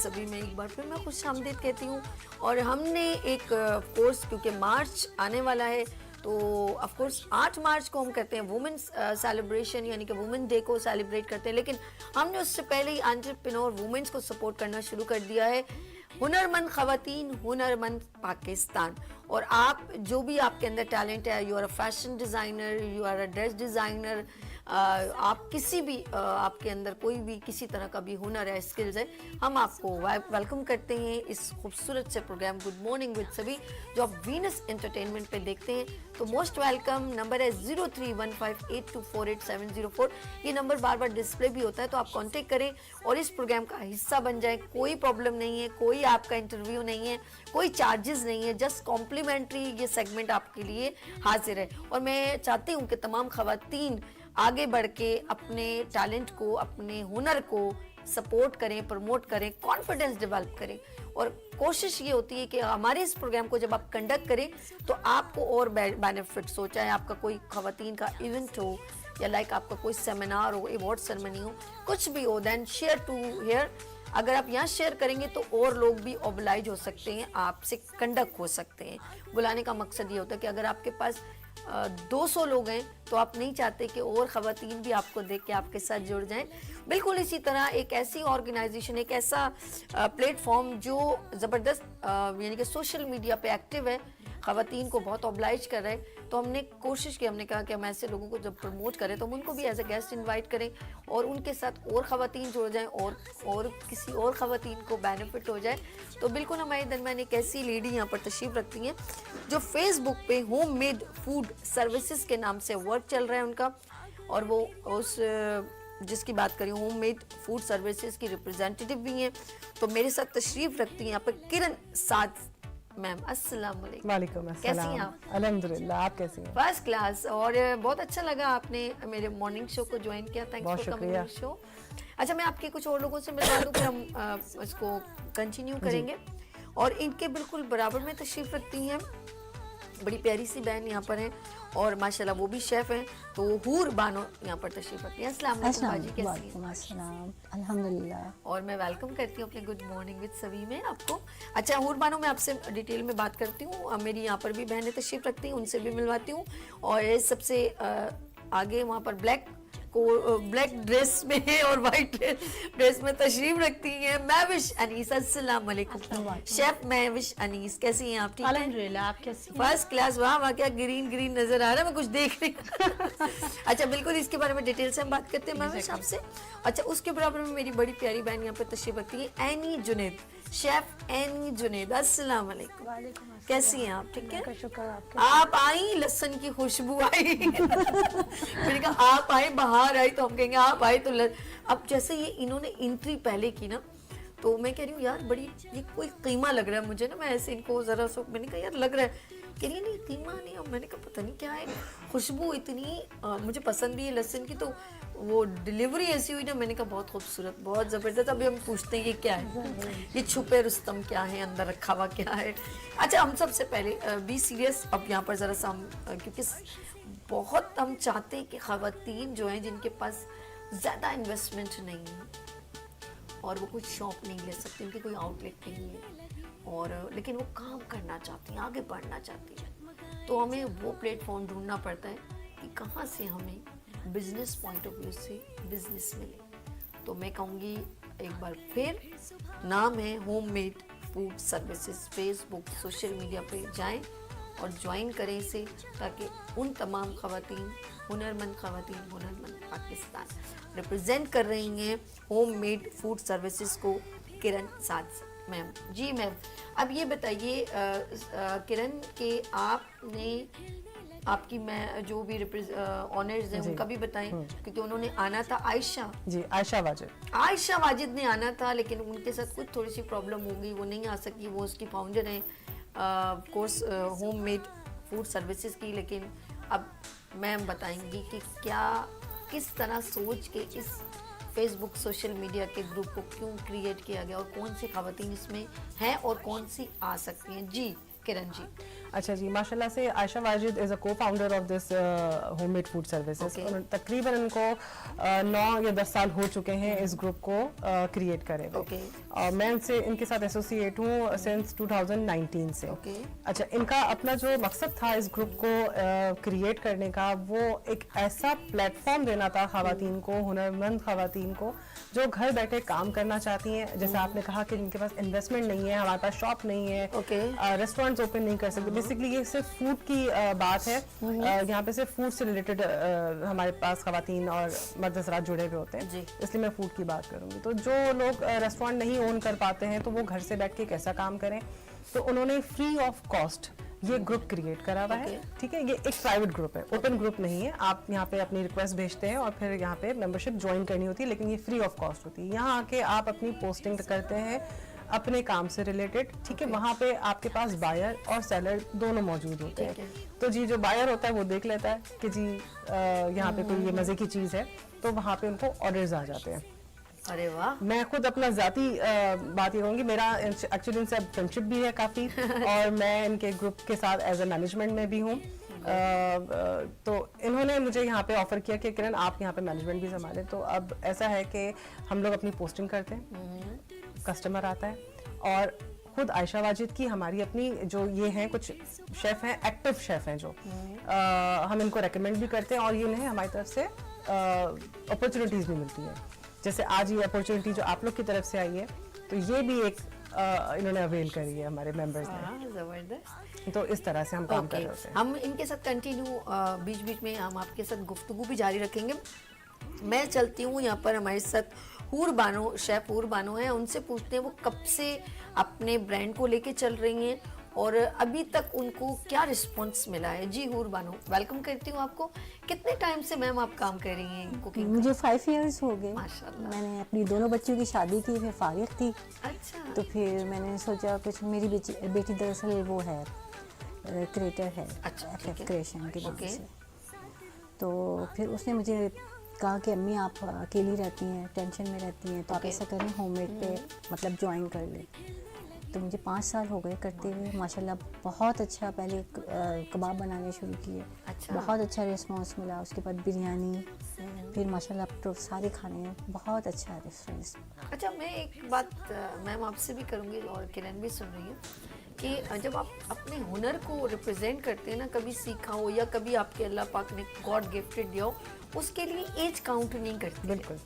सभी में एक बार फिर मैं खुशामदीद कहती हूँ। और हमने एक कोर्स, क्योंकि मार्च आने वाला है, तो ऑफ कोर्स 8 मार्च को हम करते हैं वुमेन्स सेलिब्रेशन, यानी कि वुमेन डे को सेलिब्रेट करते हैं, लेकिन हमने उससे पहले ही एंटरप्रेन्योर वुमेन्स को सपोर्ट करना शुरू कर दिया है। हुनरमंद ख़वातीन, हुनरमंद पाकिस्तान। और आप जो भी आपके अंदर टैलेंट है, you are a fashion designer, you are a dress designer, आप किसी भी आपके अंदर कोई भी किसी तरह का भी हुनर है, स्किल्स है, हम आपको वेलकम करते हैं इस खूबसूरत से प्रोग्राम गुड मॉर्निंग विद सभी जो आप वीनस एंटरटेनमेंट पे देखते हैं। तो मोस्ट वेलकम। नंबर है 031582487004। ये नंबर बार बार डिस्प्ले भी होता है, तो आप कांटेक्ट करें और इस प्रोग्राम का हिस्सा बन जाए। कोई प्रॉब्लम नहीं है, कोई आपका इंटरव्यू नहीं है, कोई चार्जेस नहीं है, जस्ट कॉम्प्लीमेंट्री ये सेगमेंट आपके लिए हाजिर है। और मैं चाहती हूँ कि तमाम ख़वातीन आगे बढ़ के अपने टैलेंट को, अपने हुनर को सपोर्ट करें, प्रमोट करें, कॉन्फिडेंस डेवलप करें। और कोशिश ये होती है कि हमारे इस प्रोग्राम को जब आप कंडक्ट करें तो आपको और बेनिफिट्स हो, चाहे आपका कोई ख़वातीन का इवेंट हो या लाइक आपका कोई सेमिनार हो, अवार्ड सेरेमनी हो, कुछ भी हो, देन शेयर टू हियर। अगर आप यहाँ शेयर करेंगे तो और लोग भी ओबलाइज हो सकते हैं, आपसे कंडक्ट हो सकते हैं। बुलाने का मकसद ये होता है कि अगर आपके पास 200 लोग हैं तो आप नहीं चाहते कि और ख़वातीन भी आपको देख के आपके साथ जुड़ जाएं। बिल्कुल इसी तरह एक ऐसी ऑर्गेनाइजेशन, एक ऐसा प्लेटफॉर्म जो ज़बरदस्त यानी कि सोशल मीडिया पे एक्टिव है, ख़वातीन को बहुत ऑब्लाइज कर रहे हैं, तो हमने कोशिश की, हमने कहा कि हम ऐसे लोगों को जब प्रमोट करें तो हम उनको भी एज ए गेस्ट इनवाइट करें और उनके साथ और ख़वातीन जुड़ जाएं और किसी और ख़वातीन को बेनिफिट हो जाए। तो बिल्कुल हमारे दरमियान एक ऐसी लेडी यहाँ पर तशरीफ़ रखती हैं जो फेसबुक पे होम मेड फूड सर्विसेज के नाम से वर्क चल रहा है उनका, और वो उस जिसकी बात करें होम मेड फूड सर्विसेज की रिप्रेजेंटेटिव भी हैं। तो मेरे साथ तशरीफ़ रखती हैं यहाँ पर किरण साद मैम। अस्सलाम वालेकुम। वालेकुम अस्सलाम। कैसी हैं आप? अल्हम्दुलिल्लाह, आप कैसी हैं? First class. और बहुत अच्छा लगा आपने मेरे मॉर्निंग शो को ज्वाइन किया। Thanks for coming show. अच्छा, मैं आपके कुछ और लोगों से मिलवा दूँ, फिर हम इसको कंटिन्यू करेंगे। और इनके बिल्कुल बराबर में तशरीफ़ रखती हैं बड़ी प्यारी सी बहन यहाँ पर हैं और माशाल्लाह वो भी शेफ़ हैं, तो हूर बानो यहाँ पर तशरीफ़ रखती हैं। अस्सलाम वालेकुम बाजी, कैसी हैं? अस्सलाम, अल्हम्दुलिल्लाह। और मैं वेलकम करती हूँ अपने गुड मॉर्निंग विद सभी में आपको। अच्छा हूर बानो, मैं आपसे डिटेल में बात करती हूँ, मेरी यहाँ पर भी बहनें तशरीफ़ रखती हैं, उनसे भी मिलवाती हूँ। और सबसे आगे वहाँ पर ब्लैक ड्रेस में है और वाइट ड्रेस में तशरीफ रखती हैं महविश अनीस। अस्सलाम वालेकुम। शेफ महविश अनीस, कैसी हैं आप? ठीक है अल्हम्दुलिल्लाह, आप कैसी हैं? First class. वहाँ क्या ग्रीन ग्रीन नजर आ रहा है, मैं कुछ देख रही हूँ। अच्छा बिल्कुल, इसके बारे में डिटेल से हम बात करते हैं महविश आपसे। अच्छा, उसके बराबर में मेरी बड़ी प्यारी बहन यहाँ पर तशरीफ रखती है any Junaid, chef any Junaid. अस्सलाम वालेकुम, कैसी हैं आप? ठीक है, शुक्र आप आई, लहसुन की खुशबू आई। मैंने कहा आप आए, बाहर आई, तो हम कहेंगे आप आए तो अब जैसे ये इन्होंने एंट्री पहले की ना, तो मैं कह रही हूँ यार बड़ी ये कोई कीमा लग रहा है मुझे ना, मैं ऐसे इनको जरा सा मैंने कहा यार लग रहा है, कह रही नहीं कीमा नहीं। अब मैंने कहा पता नहीं क्या है, खुशबू इतनी मुझे पसंद भी है लहसुन की, तो वो डिलीवरी ऐसी हुई ना, मैंने कहा बहुत खूबसूरत, बहुत ज़बरदस्त। अभी हम पूछते हैं ये क्या है, ये छुपे रुस्तम क्या है, अंदर रखा हुआ क्या है। अच्छा, हम सबसे पहले बी सीरियस अब यहाँ पर ज़रा सा हम, क्योंकि बहुत हम चाहते हैं कि ख़वातीन जो हैं जिनके पास ज़्यादा इन्वेस्टमेंट नहीं है और वो कुछ शॉप नहीं ले सकती, उनकी कोई आउटलेट नहीं है, और लेकिन वो काम करना चाहती हैं, आगे बढ़ना चाहती हैं, तो हमें वो प्लेटफॉर्म ढूंढना पड़ता है कि कहाँ से हमें बिजनेस पॉइंट ऑफ व्यू से बिजनेस मिले। तो मैं कहूँगी एक बार फिर, नाम है home made food services. Facebook, social media पे जाएं और ज्वाइन करें इसे, ताकि उन तमाम ख़वातीन, हुनरमंद ख़वातीन, हुनरमंद पाकिस्तान रिप्रेजेंट कर रही हैं होम मेड फूड सर्विसेज को किरण साद मैम। जी मैम, अब ये बताइए किरण के आपने आपकी मैं जो भी ऑनर्स हैं उनका भी बताएं, क्योंकि उन्होंने आना था। आयशा जी, आयशा वाजिद ने आना था, लेकिन उनके साथ कुछ थोड़ी सी प्रॉब्लम हो गई, वो नहीं आ सकी। वो उसकी फाउंडर हैं course home made food services की। लेकिन अब मैम बताएंगी कि किस तरह सोच के इस फेसबुक सोशल मीडिया के ग्रुप को क्यों क्रिएट किया गया और कौन सी ख़वातीन इसमें हैं और कौन सी आ सकती हैं। जी किरण जी। अच्छा जी, माशाल्लाह से Ayesha Wajid is a co-founder of this homemade food services. Okay. तकरीबन उनको 9 या 10 साल हो चुके हैं इस ग्रुप को क्रिएट करे हुए। Okay. और मैं इनके साथ एसोसिएट हूँ सिंस 2019 से। Okay. अच्छा, इनका अपना जो मकसद था इस ग्रुप को क्रिएट करने का, वो एक ऐसा प्लेटफॉर्म देना था खवातीन को, हुनरमंद खवातीन को जो घर बैठे काम करना चाहती हैं। जैसे आपने कहा कि इनके पास इन्वेस्टमेंट नहीं है, हमारे पास शॉप नहीं है, Okay. रेस्टोरेंट्स ओपन नहीं कर सकते। बेसिकली ये सिर्फ फूड की बात है। यहाँ पे सिर्फ फूड से रिलेटेड हमारे पास खवातीन और मर्द हज़रात जुड़े हुए होते जी। हैं, इसलिए मैं फूड की बात करूंगी। तो जो लोग रेस्टोरेंट नहीं ओन कर पाते हैं तो वो घर से बैठ के कैसा काम करें, तो उन्होंने फ्री ऑफ कॉस्ट ये ग्रुप क्रिएट करा हुआ है। ठीक है, ये एक प्राइवेट ग्रुप है, ओपन ग्रुप नहीं है। आप यहाँ पे अपनी रिक्वेस्ट भेजते हैं और फिर यहाँ पे मेंबरशिप ज्वाइन करनी होती है, लेकिन ये फ्री ऑफ कॉस्ट होती है। यहाँ आके आप अपनी पोस्टिंग करते हैं अपने काम से रिलेटेड। ठीक है, वहाँ पे आपके पास बायर और सेलर दोनों मौजूद होते हैं। तो जी जो बायर होता है वो देख लेता है कि जी यहाँ पे कोई ये मजे की चीज़ है, तो वहाँ पे उनको ऑर्डर्स आ जाते हैं। अरे वाह। मैं खुद अपना जाती बात ये कहूँगी, मेरा एक्चुअली इनसे फ्रेंडशिप भी है काफ़ी और मैं इनके ग्रुप के साथ एज ए मैनेजमेंट में भी हूँ। तो इन्होंने मुझे यहाँ पे ऑफर किया कि किरण आप यहाँ पे मैनेजमेंट भी संभालें। तो अब ऐसा है कि हम लोग अपनी पोस्टिंग करते हैं, कस्टमर आता है, और खुद आयशा वाजिद की हमारी अपनी जो ये हैं कुछ शेफ हैं, एक्टिव शेफ हैं जो हम इनको रेकमेंड भी करते हैं और ये इन्हें हमारी तरफ से अपॉर्चुनिटीज़ भी मिलती हैं। जैसे आज ये अपॉर्चुनिटी जो आप लोग की तरफ से आई है, तो ये भी एक इन्होंने अवेल करी है हमारे मेंबर्स ने। जबरदस्त। तो इस तरह से हम काम कर ओके, रहे होते हैं। हम इनके साथ कंटिन्यू बीच बीच में हम आपके साथ गुफ्तगू भी जारी रखेंगे। मैं चलती हूँ यहाँ पर हमारे साथ हूर बानो, शेफ हूर बानो है, उनसे पूछते हैं वो कब से अपने ब्रांड को लेके चल रही हैं और अभी तक उनको क्या रिस्पॉन्स मिला है। जी हूर बानो, वेलकम करती हूँ आपको। कितने टाइम से मैम आप काम कर रही हैं कुकिंग? मुझे 5 इयर्स हो गए। माशाल्लाह। मैंने अपनी दोनों बच्चों की शादी की, फिर फारिग थी, अच्छा। तो फिर मैंने सोचा कुछ, मेरी बेटी दरअसल वो है क्रिएटर है, अच्छा, ठीक है। क्रिएशन के नाम ओके। से। तो फिर उसने मुझे कहा कि अम्मी आप अकेली रहती हैं, टेंशन में रहती हैं, तो आप ओके। ऐसा करें होममेड पे मतलब ज्वाइन कर लें। तो मुझे 5 साल हो गए करते हुए, माशाल्लाह बहुत अच्छा। पहले कबाब बनाने शुरू किए, अच्छा। बहुत अच्छा रिस्पांस मिला। उसके बाद बिरयानी, फिर माशाल्लाह तो सारे खाने बहुत अच्छा रिस्पांस। अच्छा, मैं एक बात मैम आपसे भी करूँगी और किरण भी सुन रही है कि जब आप अपने हुनर को रिप्रेजेंट करते हैं ना, कभी सीखा हो या कभी आपके अल्लाह पाक ने गॉड गिफ्टेड दिया हो, उसके लिए एज काउंट नहीं करती। बिल्कुल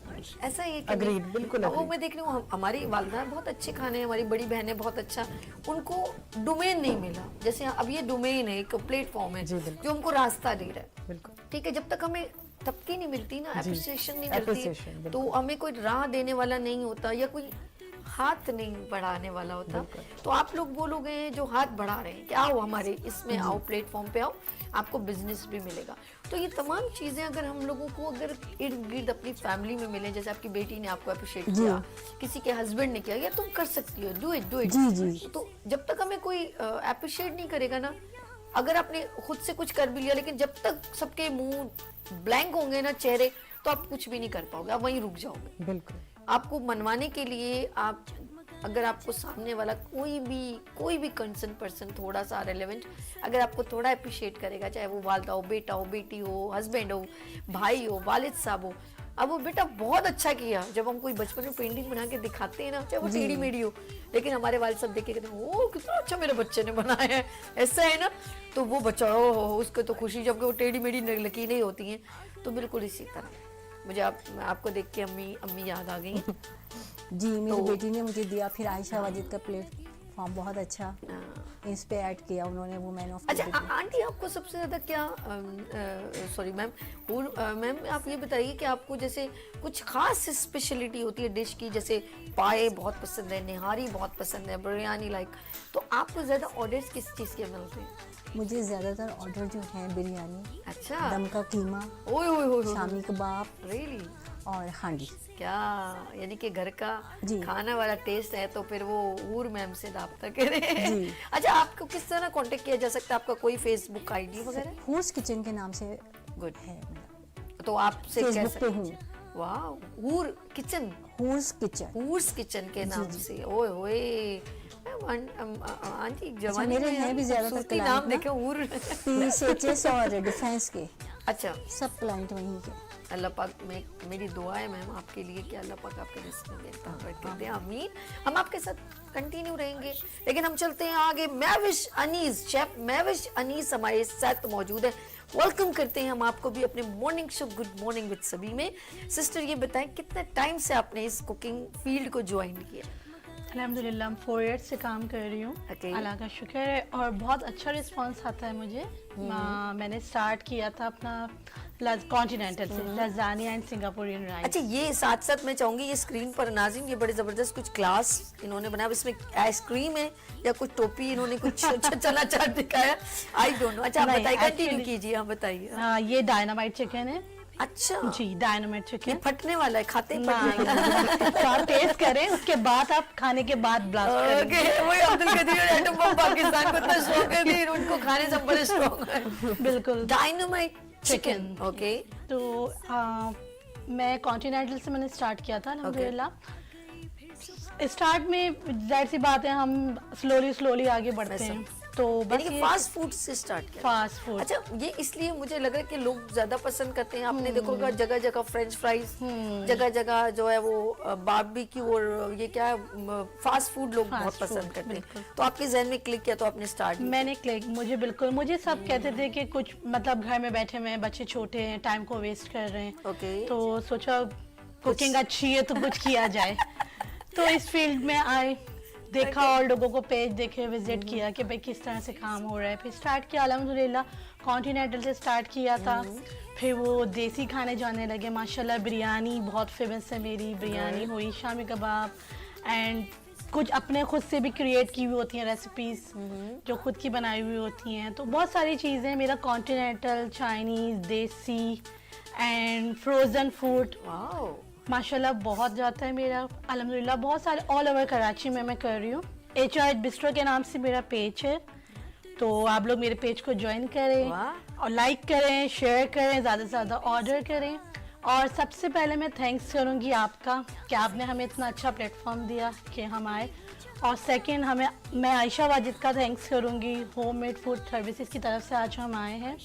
ऐसा ही है कि Agreed, नहीं? बिल्कुल वो agreed। मैं देख रही हूँ, हमारी वालदा बहुत अच्छे खाने, हमारी बड़ी बहनें बहुत अच्छा, उनको डोमेन नहीं मिला। जैसे अब ये डोमेन है, एक प्लेटफॉर्म है जी, बिल्कुल। जो हमको रास्ता दे रहा है। बिल्कुल। ठीक है, जब तक हमें तबकी नहीं मिलती ना, जी, एप्रिसिएशन नहीं appreciation, मिलती, बिल्कुल। तो हमें कोई राह देने वाला नहीं होता या कोई हाथ नहीं बढ़ाने वाला होता। तो आप लोग वो लोग हैं जो हाथ बढ़ा रहे हैं कि आओ हमारे इसमें आओ, प्लेटफॉर्म पे आओ, आपको बिजनेस भी मिलेगा। तो ये तमाम चीज़ें अगर हम लोगों को अगर इर्द गिर्द अपनी फैमिली में मिले, जैसे आपकी बेटी ने आपको अप्रिशिएट किया, किसी के हस्बैंड ने किया, या तुम कर सकती हो, डू इट जी, जी। तो जब तक हमें कोई अप्रिशिएट नहीं करेगा ना, अगर आपने खुद से कुछ कर भी लिया, लेकिन जब तक सबके मुंह ब्लैंक होंगे ना चेहरे, तो आप कुछ भी नहीं कर पाओगे, आप वहीं रुक जाओगे। बिल्कुल। आपको मनवाने के लिए आप, अगर आपको सामने वाला कोई भी कंसर्न पर्सन थोड़ा सा रेलेवेंट, अगर आपको थोड़ा अप्रिशिएट करेगा, चाहे वो वालदा हो, बेटा हो, बेटी हो, हस्बैंड हो, भाई हो, वालिद साहब हो, अब वो बेटा बहुत अच्छा किया, जब हम कोई बचपन में पेंटिंग बना के दिखाते हैं ना, चाहे वो टेढ़ी मेढ़ी हो, लेकिन हमारे वालिद साहब देख के कहते हैं ओ कितना अच्छा मेरे बच्चे ने बनाया है, ऐसा है ना, तो वो बच्चा हो उसको तो खुशी, जबकि वो टेढ़ी मेढ़ी लकीरें होती हैं। तो बिल्कुल इसी तरह मुझे आपको देख के अम्मी याद आ गई। जी, मेरी बेटी ने मुझे दिया, फिर आयशा वाजिद का प्लेटफॉर्म बहुत अच्छा इस पे ऐड किया उन्होंने, वो मैन ऑफ। अच्छा आंटी, आपको सबसे ज्यादा क्या, सॉरी मैम, मैम आप ये बताइए कि आपको जैसे कुछ खास स्पेशलिटी होती है डिश की, जैसे पाए बहुत पसंद है, निहारी बहुत पसंद है, बिरयानी लाइक, तो आपको ज्यादा ऑर्डर्स किस चीज़ के मिलते हैं? मुझे ज्यादातर ऑर्डर जो है बिरयानी, अच्छा, दम का कीमा, ओए शामी कबाब रियली, और हांडी। क्या यानी कि घर का जी। खाना वाला टेस्ट है, तो फिर वो हूर मैम से राब्ता करें। जी। अच्छा, आपको किस तरह कांटेक्ट किया जा सकता है? आपका कोई फेसबुक आईडी वगैरह? हूर्स किचन के नाम से गुड है मेरा, तो आपसे फेसबुक कैसे? पे हूँ, वाह, हूर किचन, हूर्स किचन। हूर्स किचन के नाम से। ओए होए, आंटी जवानी मेरे में हैं भी ज्यादातर खूबसूरती क्लाइंट नाम ना। देखे हूर। PCHS और डिफेंस के अच्छा, सब क्लाइंट वहीं के। अल्लाह पाक में मेरी दुआ है मैम आपके लिए कि अल्लाह पाक आपके रिस्क में देता करते हैं, आमीन। हम आपके साथ कंटिन्यू रहेंगे, लेकिन हम चलते हैं आगे। मैविश अनीस, शेफ मैविश अनीस हमारे साथ मौजूद है। वेलकम करते हैं हम आपको भी अपने morning show good morning with सभी में। सिस्टर ये बताएं कितने टाइम से आपने इस कुकिंग फील्ड को ज्वाइन किया? अल्हम्दुलिल्लाह 4 years से काम कर रही हूँ। Okay. अल्लाह का शुक्र है और बहुत अच्छा रिस्पांस आता है मुझे। मैंने स्टार्ट किया था अपना कॉन्टिनेंटल से, लजानिया एंड सिंगापुरियन राइस। अच्छा, ये साथ साथ मैं चाहूंगी ये स्क्रीन पर नाज़िम ये बड़े जबरदस्त कुछ क्लास इन्होंने बनाया, इसमें आइसक्रीम है या कुछ टोपी इन्होंने कुछ चना चाट दिखाया, आई डोंट नो। अच्छा आप नहीं, बताइए, कंटिन्यू actually- कीजिए, आप बताइए। ये डायनामाइट चिकन है अच्छा जी, डायनामाइट ये चिकन। फटने वाला है, खाते ही फट जाएगा। तो आप टेस्ट करें, उसके बाद आप खाने के बाद ब्लास्ट करें। ओके, वही अब्दुल कदीर एटम बम पाकिस्तान को इतना शौक है कि उनको खाने से बड़े स्ट्रॉन्ग है। बिल्कुल। Dynamite chicken, Chicken. ओके। तो मैं कॉन्टिनेंटल से मैंने स्टार्ट किया था अल्हम्दुलिल्लाह। स्टार्ट में जाहिर सी बात है हम स्लोली आगे बढ़ते हैं, तो बस यानी कि ये फास्ट फूड से स्टार्ट किया। Fast food. अच्छा, ये इसलिए मुझे लग रहा है कि लोग ज्यादा पसंद करते हैं। आपने देखोगा जगह जगह फ्रेंच फ्राइज, जगह जगह जो है वो बारबेक्यू और ये क्या फास्ट फूड लोग बहुत Fast पसंद food, करते हैं। बिल्कुल। तो आपके जहन में क्लिक किया तो आपने स्टार्ट मैंने क्लिक, मुझे सब कहते थे कि कुछ मतलब घर में बैठे हुए हैं, बच्चे छोटे हैं, टाइम को वेस्ट कर रहे हैं। ओके। तो सोचा कुकिंग अच्छी है तो कुछ किया जाए। तो इस फील्ड में आए, देखा और लोगों को पेज देखे, विजिट किया कि भाई किस तरह से काम हो रहा है। फिर स्टार्ट किया अल्हम्दुलिल्लाह, कॉन्टिनेंटल से स्टार्ट किया था। फिर वो देसी खाने जाने लगे, माशाल्लाह बिरयानी बहुत फेमस है मेरी, बिरयानी हुई, शामी कबाब एंड कुछ अपने खुद से भी क्रिएट की हुई होती हैं रेसिपीज जो खुद की बनाई हुई होती हैं। तो बहुत सारी चीज़ें मेरा कॉन्टिनेंटल, चाइनीज़, देसी एंड फ्रोज़न फूड वाओ, माशाल्लाह बहुत जाता है मेरा अल्हम्दुलिल्लाह। बहुत सारे ऑल ओवर कराची में मैं कर रही हूँ। HI बिस्ट्रो के नाम से मेरा पेज है, तो आप लोग मेरे पेज को ज्वाइन करें वाह। और लाइक करें, शेयर करें, ज़्यादा से ज़्यादा ऑर्डर करें। और सबसे पहले मैं थैंक्स करूँगी आपका कि आपने हमें इतना अच्छा प्लेटफॉर्म दिया कि हम आए। और सेकंड मैं आयशा वाजिद का थैंक्स करूँगी, होममेड फूड सर्विसेज की तरफ से आज हम आए हैं।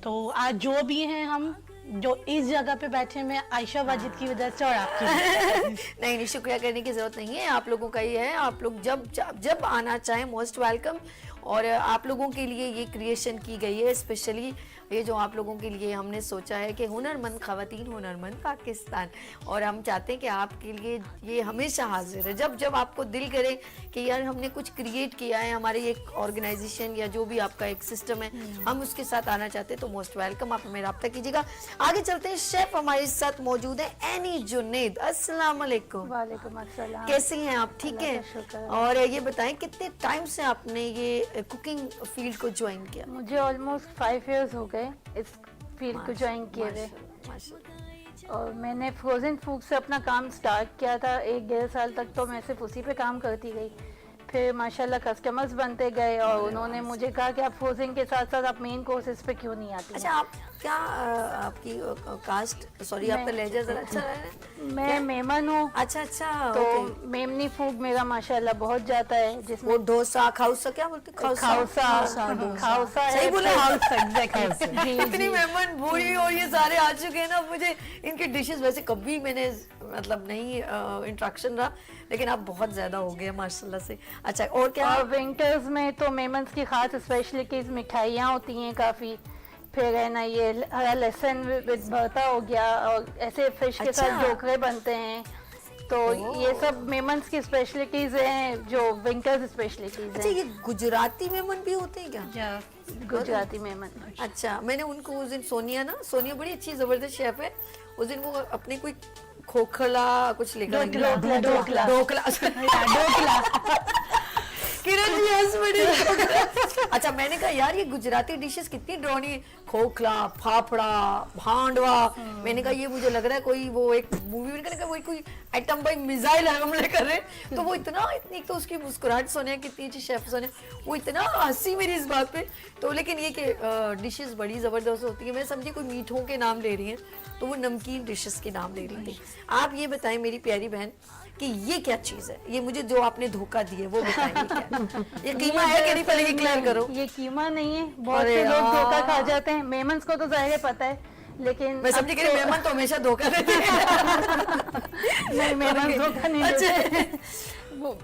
तो आज जो भी हैं हम जो इस जगह पे बैठे, मैं आयशा वाजिद की वजह से और आपकी वजह से। नहीं, शुक्रिया करने की जरूरत नहीं है, आप लोगों का ही है। आप लोग जब आना चाहें मोस्ट वेलकम। और आप लोगों के लिए ये क्रिएशन की गई है स्पेशली, ये जो आप लोगों के लिए हमने सोचा है कि हुनरमंद खवातीन, हुनरमंद पाकिस्तान। और हम चाहते हैं कि आपके लिए ये हमेशा हाजिर है। जब जब आपको दिल करे कि यार हमने कुछ क्रिएट किया है, हमारी एक ऑर्गेनाइजेशन या जो भी आपका एक सिस्टम है, हम उसके साथ आना चाहते हैं तो मोस्ट वेलकम, आप हमें रब्ता कीजिएगा। आगे चलते हैं, शेफ हमारे साथ मौजूद है एनी जुनैद। अस्सलाम वालेकुम। वालेकुम अस्सलाम। कैसी हैं आप? ठीक अल्लाह है। का शुक्र है। और ये बताएं कितने टाइम से आपने ये कुकिंग फील्ड को ज्वाइन किया? मुझे ऑलमोस्ट 5 years हो गए इस फील्ड को ज्वाइन किए हुए। माशाल्लाह, माशाल्लाह। और मैंने फ्रोजन फूड से अपना काम स्टार्ट किया था। 1-1.5 साल तक तो मैं सिर्फ उसी पे काम करती गई। फिर माशाल्लाह कस्टमर्स बनते गए और उन्होंने मुझे कहा कि आप फ्रोजन के साथ साथ आप मेन कोर्सेज पे क्यों नहीं आती अच्छा, आप क्या आपकी कास्ट, सॉरी आपका लहजा जरा अच्छा रहा है। मैं मेमन हूँ। अच्छा अच्छा, तो ओके। मेमनी फूड मेरा माशाल्लाह बहुत जाता है, जिसमें वो डोसा, खाउसा, क्या बोलते हैं? खाउसा है। सही बोला? जी, इतनी जी। मेहमान बूढ़ी और ये सारे आ चुके हैं ना, मुझे इनके डिशेस वैसे कभी मैंने मतलब नहीं इंट्रैक्शन रहा, लेकिन आप बहुत ज्यादा हो गए माशाल्लाह से। अच्छा, और क्या? और विंटर्स में तो मेमन्स की खास स्पेशलिटीज मिठाइयाँ होती हैं काफ़ी। फिर है ना ये हरा लहसुन विद भरता हो गया, और ऐसे फिश के अच्छा। साथ ढोकले बनते हैं। तो ये सब मेमन्स की स्पेशलिटीज हैं जो विंटर्स स्पेशलिटीज अच्छा, हैं। ये गुजराती मेहमान भी होते हैं क्या? या गुजराती मेमन। अच्छा, मैंने उनको उस दिन सोनिया बड़ी अच्छी जबरदस्त शेफ है, उस दिन वो अपने कोई खोखला कुछ लेकर ढोकला किरण जी हंस पड़ी। अच्छा, मैंने कहा यार ये गुजराती डिशेस कितनी ड्रॉनी है, खोखला, फाफड़ा, भांडवा। मैंने कहा ये मुझे लग रहा है कोई वो एक मूवी में कहने का वही कोई एटम बम मिसाइल हमले कर रहे हैं। तो वो इतनी तो उसकी मुस्कुराहट सोनिया कितनी अच्छी शेफ सोनिया, वो इतना हंसी मेरी इस बात पे। तो लेकिन ये कि डिशेस बड़ी जबरदस्त होती है। मैं समझी कोई मीठों के नाम ले रही हैं, तो वो नमकीन डिशेस के नाम ले रही थी। आप ये बताएं मेरी प्यारी बहन कि ये क्या चीज है, ये मुझे जो आपने धोखा दिया वो बताइए क्या है? ये कीमा है कि नहीं, पहले ये क्लियर करो। ये कीमा नहीं है, बहुत अरे से लोग यार। धोखा खा जाते हैं। मेमन्स को तो जाहिर है पता है, लेकिन मैं समझी कह रही मेहमान तो हमेशा धोखा देते हैं। नहीं, मेमन्स धोखा नहीं देते। अच्छा वो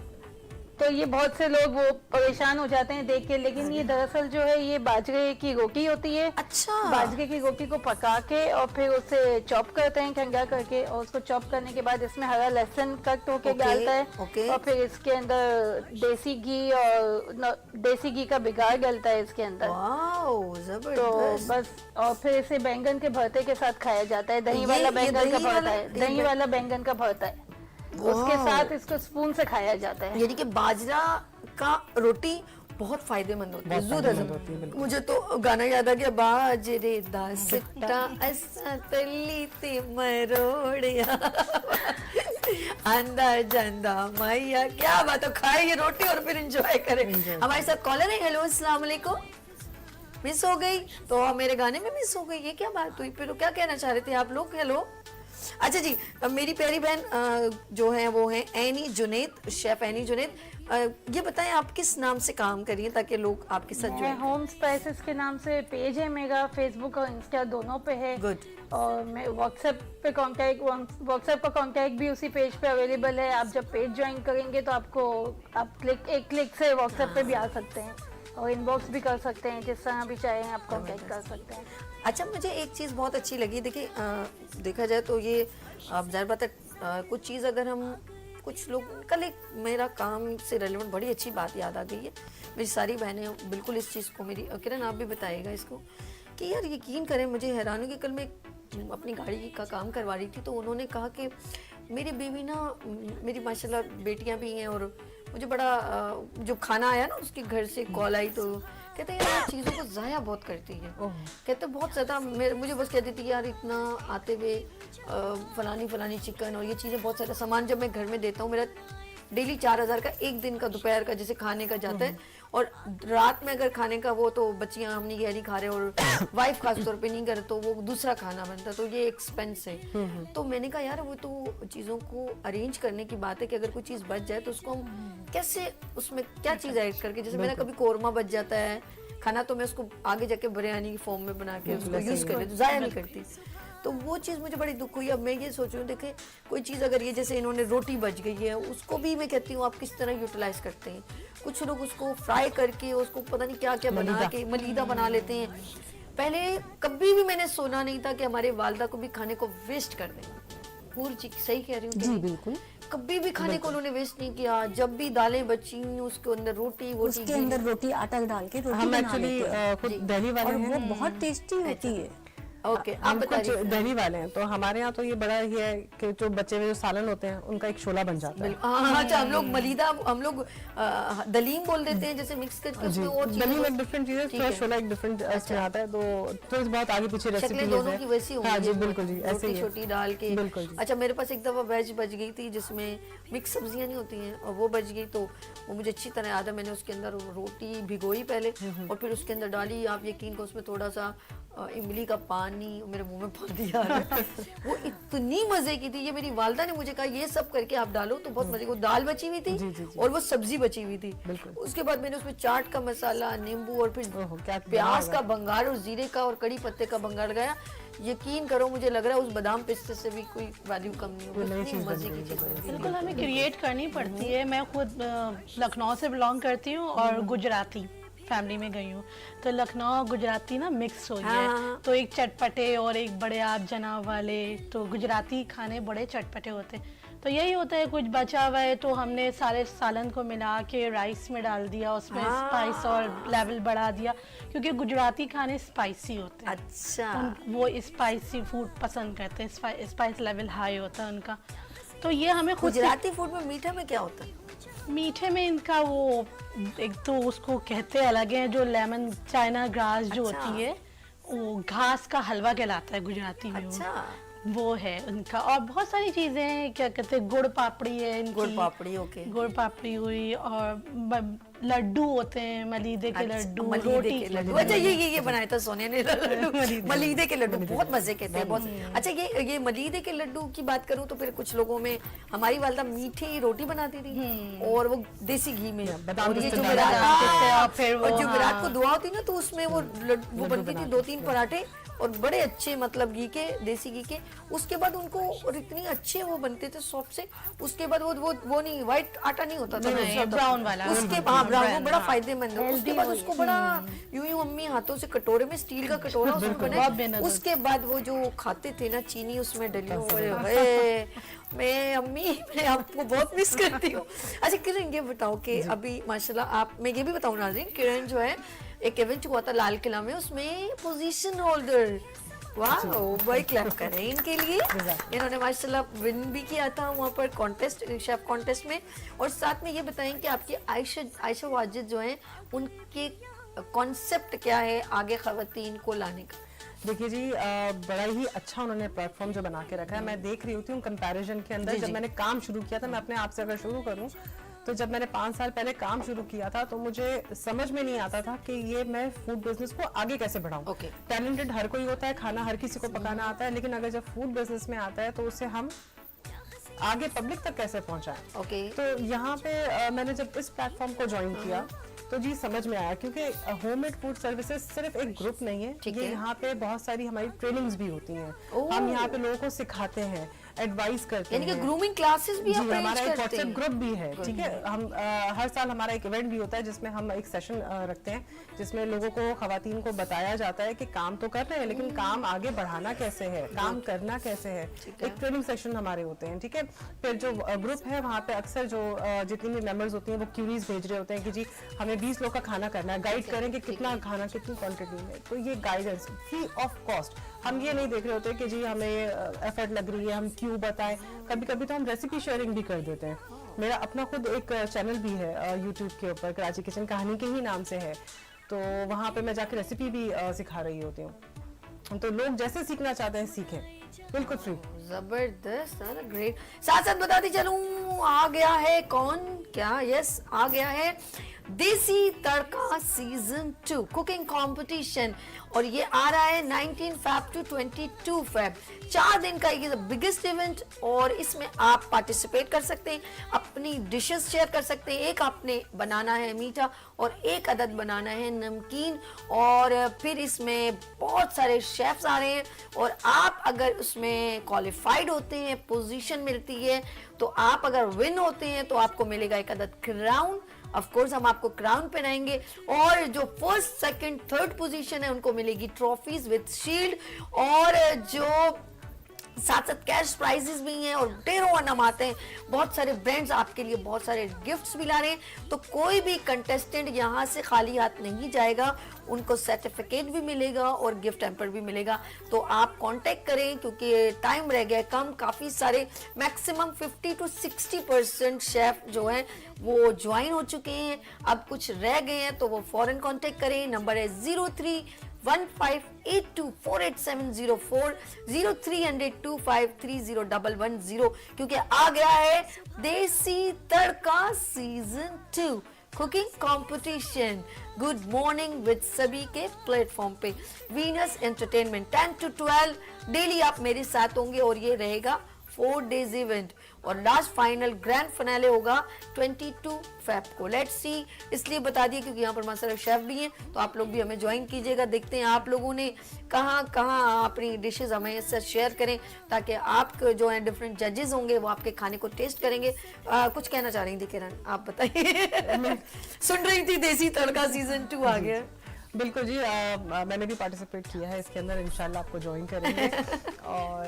तो ये बहुत से लोग वो परेशान हो जाते हैं देख के, लेकिन ये दरअसल जो है ये बाजरे की रोटी होती है। अच्छा। बाजरे की रोटी को पका के और फिर उसे चॉप करते हैं खंगा करके, और उसको चॉप करने के बाद इसमें हरा लहसुन कट होके ओके, डालता है। ओके। और फिर इसके अंदर देसी घी और देसी घी का बिगाड़ डलता है इसके अंदर। वाओ तो जबरदस्त। बस, और फिर इसे बैंगन के भरते के साथ खाया जाता है। दही ये- वाला ये बैंगन का दही भरता वाला- है, दही वाला बैंगन का भरता है, उसके वाह। साथ इसको स्पून से खाया जाता है। यानी कि बाजरा का रोटी बहुत फायदेमंद होती है, जूद हजम। मुझे तो गाना याद आ गया, बाजरे दा सिट्टा असा तली ते मरोड़िया आंदा जांदा मैया। क्या बात है, खाएंगे रोटी और फिर एंजॉय करें। हमारे साथ कॉलर है। हेलो अस्सलाम वालेकुम। मिस हो गई तो मेरे गाने में मिस हो गई, ये क्या बात हुई? फिर क्या कहना चाह रहे थे आप लोग? हेलो। अच्छा जी, अब मेरी प्यारी बहन जो है वो है any Junaid, chef any Junaid. ये बताएं आप किस नाम से काम करिए ताकि लोग आपके साथ मैं जुड़े। होम स्पाइसेस के नाम से पेज है मेरा, फेसबुक और इंस्टा दोनों पे है। Good. और मैं व्हाट्सएप का कांटेक्ट भी उसी पेज पे अवेलेबल है। आप जब पेज ज्वाइन करेंगे तो आपको एक क्लिक से व्हाट्सएप पे भी आ सकते हैं, और इनबॉक्स भी कर सकते हैं, जिस तरह भी चाहें आप कांटेक्ट कर सकते हैं। अच्छा, मुझे एक चीज़ बहुत अच्छी लगी। देखिए देखा जाए तो ये अब जाहिर बात है कुछ चीज़ अगर हम कुछ लोग कल एक मेरा काम से रिलेवेंट बड़ी अच्छी बात याद आ गई है। मेरी सारी बहनें बिल्कुल इस चीज़ को, मेरी किरण आप भी बताइएगा इसको, कि यार यकीन करें मुझे हैरान हो कि कल मैं अपनी गाड़ी का काम करवा रही थी तो उन्होंने कहा कि मेरी बीवी ना, मेरी माशाल्लाह बेटियां भी हैं, और मुझे बड़ा जो खाना आया ना उसके घर से कॉल आई तो कहते हैं यार चीज़ों को ज़ाया बहुत करती है। कहते बहुत ज़्यादा मुझे बस कहती थी यार इतना आते हुए फलानी चिकन और ये चीज़ें बहुत सारा सामान जब मैं घर में देता हूँ, मेरा डेली 4000 का एक दिन का दोपहर का जैसे खाने का जाता है, और रात में अगर खाने का वो तो बच्चियां हमने ये नहीं खा रहे और वाइफ खास तौर पे नहीं करे तो वो दूसरा खाना बनता, तो ये एक्सपेंस है। तो मैंने कहा यार वो तो चीज़ों को अरेंज करने की बात है कि अगर कोई चीज़ बच जाए तो उसको हम कैसे, उसमें क्या चीज़ ऐड करके, जैसे मेरा कभी कोरमा बच जाता है खाना तो मैं उसको आगे जाके बिरयानी की फॉर्म में बना के उसको यूज़ कर लेती हूँ, ज़ाया नहीं करती। तो वो चीज़ मुझे बड़ी दुख हुई। अब मैं ये सोच रही हूँ, देखें कोई चीज़ अगर ये जैसे इन्होंने रोटी बच गई है उसको भी मैं कहती हूँ आप किस तरह यूटिलाइज करते हैं। कुछ लोग उसको फ्राई करके उसको पता नहीं क्या क्या बना के मलीदा बना लेते हैं। पहले कभी भी मैंने सुना नहीं था कि हमारे वालदा को भी खाने को वेस्ट कर दें। पूरी चीज सही कह रही हूँ जी बिल्कुल, कभी भी खाने को उन्होंने वेस्ट नहीं किया। जब भी दालें बची उसके अंदर रोटी उसके अंदर रोटी आटा डाल के रोटी हम बना एक्चुअली लेते हैं खुद दिल्ली वाले और वो हैं। बहुत टेस्टी होती है। ओके, आप हम बता कुछ रही दिल्ली वाले हैं तो हमारे यहाँ तो ये बड़ा ही है कि जो बच्चे में जो सालन होते हैं उनका एक शोला बन जाता है। हाँ, अच्छा हम लोग मलीदा, हम लोग दलीम बोल देते हैं जैसे मिक्स करके उसमें और चीज़ें दली में बस- डिफरेंट चीजें, ठीक थोड़ा है। शोला एक डिफरेंट इसमें आता है, तो बहुत आगे पीछे रेसिपी शक्लें दोनों की वैसी होंगी। हाँ जी बिल्कुल जी, ऐसे रोटी ही है। छोटी डाल के। बिल्कुल जी। अच्छा मेरे पास एक दफा वेज बच गई थी जिसमें मिक्स सब्जियां नहीं होती हैं और वो बच गई, तो वो मुझे अच्छी तरह याद है। मैंने उसके अंदर रोटी भिगोई पहले और फिर उसके अंदर डाली, आप यकीन को उसमें थोड़ा सा इमली का पानी, मेरे मुंह में पानी आ रहा है। वो इतनी मजे की थी। ये मेरी वालदा ने मुझे कहा ये सब करके आप डालो तो बहुत मजे की। वो दाल बची हुई थी और वो सब्जी बची हुई थी। उसके बाद मैंने उसमें चाट का मसाला, नींबू और फिर क्या प्याज का बंगार और जीरे का और कड़ी पत्ते का बंगार लगाया। यकीन करो मुझे लग रहा है उस बादाम पिस्ते से भी कोई वैल्यू कम नहीं होगी। इतनी मजे की चीज बनी थी। बिल्कुल हमें क्रिएट करनी पड़ती है। मैं खुद लखनऊ से बिलोंग करती हूँ और गुजराती फैमिली में गई हूँ, तो लखनऊ गुजराती ना मिक्स हो गया है। हाँ। तो एक चटपटे और एक बड़े आप जनाब वाले, तो गुजराती खाने बड़े चटपटे होते हैं। तो यही होता है, कुछ बचा हुआ है तो हमने सारे सालन को मिला के राइस में डाल दिया, उसमें स्पाइस और लेवल बढ़ा दिया, क्योंकि गुजराती खाने स्पाइसी होते हैं। अच्छा वो स्पाइसी फूड पसंद करते हैं, स्पाइस लेवल हाई होता है उनका। तो ये हमें खुद से- गुजराती फूड में मीठा में क्या होता है? मीठे में इनका वो एक तो उसको कहते अलग है, जो लेमन चाइना ग्रास जो अच्छा। होती है, वो घास का हलवा कहलाता है गुजराती में। अच्छा वो है उनका। और बहुत सारी चीजें हैं, क्या कहते हैं, गुड़ पापड़ी है इनकी। गुड़ पापड़ी, ओके। गुड़ पापड़ी हुई, और लड्डू होते हैं, मलीदे के लड्डू, मलीदे रोटी के लड्डू। अच्छा ये बनाया था सोनिया ने लड्डू। मलीदे के लड्डू बहुत मजे के थे, बहुत। अच्छा ये मलीदे के लड्डू की बात करूं तो फिर कुछ लोगों में हमारी वालदा मीठी रोटी बनाती थी और वो देसी घी में, बादाम और ये पिस्ता जुमेरात डालते थे, फिर वो, और जुमेरात को हाँ। दुआ होती ना तो उसमें वो बनती थी 2-3 पराठे और बड़े अच्छे, मतलब घी के, देसी घी के। उसके बाद उनको, और इतने अच्छे वो बनते थे सॉफ्ट से। उसके बाद वो नहीं, व्हाइट आटा नहीं होता था, नहीं, दूसरा था। ब्राउन वाला। उसके ब्राउन, वो बड़ा हाँ। फायदेमंद है। उसके बाद उसको बड़ा यूं यूं अम्मी हाथों से कटोरे में, स्टील का कटोरा उसमें बहुत बनाए। मेहनत उसके बाद वो जो खाते थे ना, चीनी उसमें डली हुई, मैं आपको बहुत मिस करती हूँ। अच्छा किरण ये बताओ कि अभी माशाल्लाह आप, मैं ये भी बताऊँ नाज़रीन, किरण जो है एक इवेंट हुआ था लाल किला में, उसमें पोजीशन होल्डर, वाह भाई क्लैप करें इनके लिए। इन्होंने माशाल्लाह विन भी किया था वहाँ पर कॉन्टेस्ट, शेफ कॉन्टेस्ट में। और साथ में ये बताएं कि आपकी आयशा वाजिद जो हैं, उनके कॉन्सेप्ट क्या है आगे खवातीन को लाने का? देखिए जी, बड़ा ही अच्छा उन्होंने प्लेटफॉर्म जो बना के रखा है। मैं देख रही होती हूँ कंपैरिजन के अंदर, जब मैंने काम शुरू किया था, मैं अपने आप से अगर शुरू करूँ तो जब मैंने 5 साल पहले काम शुरू किया था तो मुझे समझ में नहीं आता था कि ये मैं फूड बिजनेस को आगे कैसे बढ़ाऊं। Okay. टैलेंटेड हर कोई होता है, खाना हर किसी को पकाना आता है, लेकिन अगर जब फूड बिजनेस में आता है तो उसे हम आगे पब्लिक तक कैसे पहुंचाएं। ओके। तो यहाँ पे मैंने जब इस प्लेटफॉर्म को ज्वाइन किया तो जी समझ में आया, क्योंकि होममेड फूड सर्विसेज सिर्फ एक ग्रुप नहीं है, ठीक ये है। यहाँ पे बहुत सारी हमारी ट्रेनिंग्स भी होती हैं। ओह। हम यहाँ पे लोगों को सिखाते हैं, एडवाइस करते यानी कि हैं। ग्रूमिंग क्लासेस भी जी, आप हमारा अरेंज एक करते व्हाट्सएप हैं? ग्रुप भी है, ठीक है। हम हर साल हमारा एक इवेंट भी होता है जिसमें हम एक सेशन रखते हैं, जिसमें लोगों को, खवातीन को बताया जाता है कि काम तो कर रहे हैं लेकिन काम आगे बढ़ाना कैसे है, काम करना कैसे है। एक ट्रेनिंग सेशन हमारे होते हैं, ठीक है। फिर जो ग्रुप है वहाँ पे अक्सर जो जितनी भी मेंबर्स होती हैं वो क्यूरीज भेज रहे होते हैं कि जी हमें 20 लोग का खाना करना है, गाइड करें कि कितना खाना कितनी क्वांटिटी में। तो ये गाइडेंस फ्री ऑफ कॉस्ट, हम ये नहीं देख रहे होते कि जी हमें एफर्ट लग रही है, हम क्यों बताएं। कभी कभी तो हम रेसिपी शेयरिंग भी कर देते हैं। मेरा अपना खुद एक चैनल भी है यूट्यूब के ऊपर, कराची किचन कहानी के ही नाम से है, तो वहाँ पे मैं जाके रेसिपी भी सिखा रही होती हूँ। तो लोग जैसे सीखना चाहते हैं सीखें, बिल्कुल फ्री। जबरदस्त, ग्रेट। साथ साथ बताती चलूं, आ गया है कौन, क्या, यस आ गया है Desi Tadka season 2 cooking competition, और ये आ रहा है 19 Feb to 22 Feb, 4 दिन का ये बिगेस्ट इवेंट। और इसमें आप पार्टिसिपेट कर सकते हैं, अपनी डिशेस शेयर कर सकते हैं। एक आपने बनाना है मीठा और एक अदद बनाना है नमकीन, और फिर इसमें बहुत सारे शेफ्स आ रहे हैं, और आप अगर उसमें क्वालिफाइड होते हैं, पोजीशन मिलती है, तो आप अगर विन होते हैं तो आपको मिलेगा एक अदद क्राउन। ऑफ कोर्स हम आपको क्राउन पहनाएंगे, और जो फर्स्ट, सेकंड, थर्ड पोजीशन है उनको मिलेगी ट्रॉफीज विद शील्ड, और जो साथ साथ कैश प्राइजेस भी हैं और ढेरों इनामात हैं। बहुत सारे ब्रांड्स आपके लिए बहुत सारे गिफ्ट्स भी ला रहे हैं, तो कोई भी कंटेस्टेंट यहाँ से खाली हाथ नहीं जाएगा, उनको सर्टिफिकेट भी मिलेगा और गिफ्ट हैम्पर भी मिलेगा। तो आप कांटेक्ट करें क्योंकि टाइम रह गया कम, काफ़ी सारे मैक्सिमम 50 to 60% शेफ जो हैं वो ज्वाइन हो चुके हैं, अब कुछ रह गए हैं तो वो फौरन कांटेक्ट करें। नंबर है 0315824870 030025301110, क्योंकि आ गया है Desi Tadka season 2 cooking competition good morning with सभी के प्लेटफॉर्म पे, वीनस एंटरटेनमेंट 10 to 12 डेली आप मेरे साथ होंगे, और ये रहेगा 4 days इवेंट, और लास्ट फाइनल ग्रैंड फिनाले होगा 22 Feb को। लेट्स सी, इसलिए बता दिए क्योंकि यहाँ पर माशाल्लाह शेफ भी हैं, तो आप लोग भी हमें ज्वाइन कीजिएगा। देखते हैं आप लोगों ने कहाँ कहाँ अपनी डिशेस हमें इससे शेयर करें, ताकि आप जो हैं डिफरेंट जजेस होंगे वो आपके खाने को टेस्ट करेंगे। कुछ कहना चाह रही थी किरण, आप बताइए। सुन रही थी देसी तड़का सीजन 2 आ गया। बिल्कुल जी, मैंने भी पार्टिसिपेट किया है इसके अंदर, इंशाल्लाह आपको ज्वाइन करेंगे। और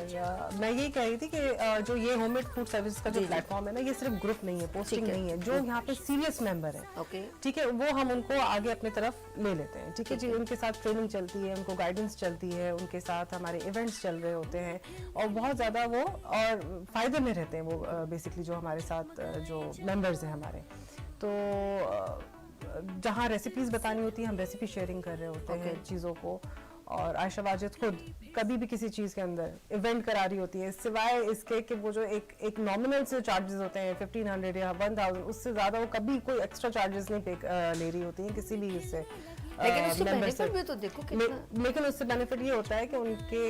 मैं यही कह रही थी कि जो ये होममेड फूड सर्विस का जो प्लेटफॉर्म है ना, ये सिर्फ ग्रुप नहीं है, पोस्टिंग नहीं है। जो यहाँ पे सीरियस मेंबर है, ओके, ठीक है, वो हम उनको आगे अपनी तरफ ले लेते हैं, ठीक है जी। उनके साथ ट्रेनिंग चलती है, उनको गाइडेंस चलती है, उनके साथ हमारे इवेंट्स चल रहे होते हैं, और बहुत ज़्यादा वो और फायदे में रहते हैं वो बेसिकली जो हमारे साथ जो मेंबर्स हैं हमारे। तो जहाँ रेसिपीज बतानी होती है हम रेसिपी शेयरिंग कर रहे होते हैं चीज़ों को, और आयशा वाजिद खुद कभी भी किसी चीज के अंदर इवेंट करा रही होती है, सिवाय इसके कि वो जो एक नॉमिनल से चार्जेस होते हैं 1500 या 1000, उससे ज्यादा वो कभी कोई एक्स्ट्रा चार्जेस नहीं ले रही होती है किसी भी इससे। लेकिन उससे member से। बेनिफिट भी तो देखो कितना, लेकिन उससे बेनिफिट ये होता है कि उनके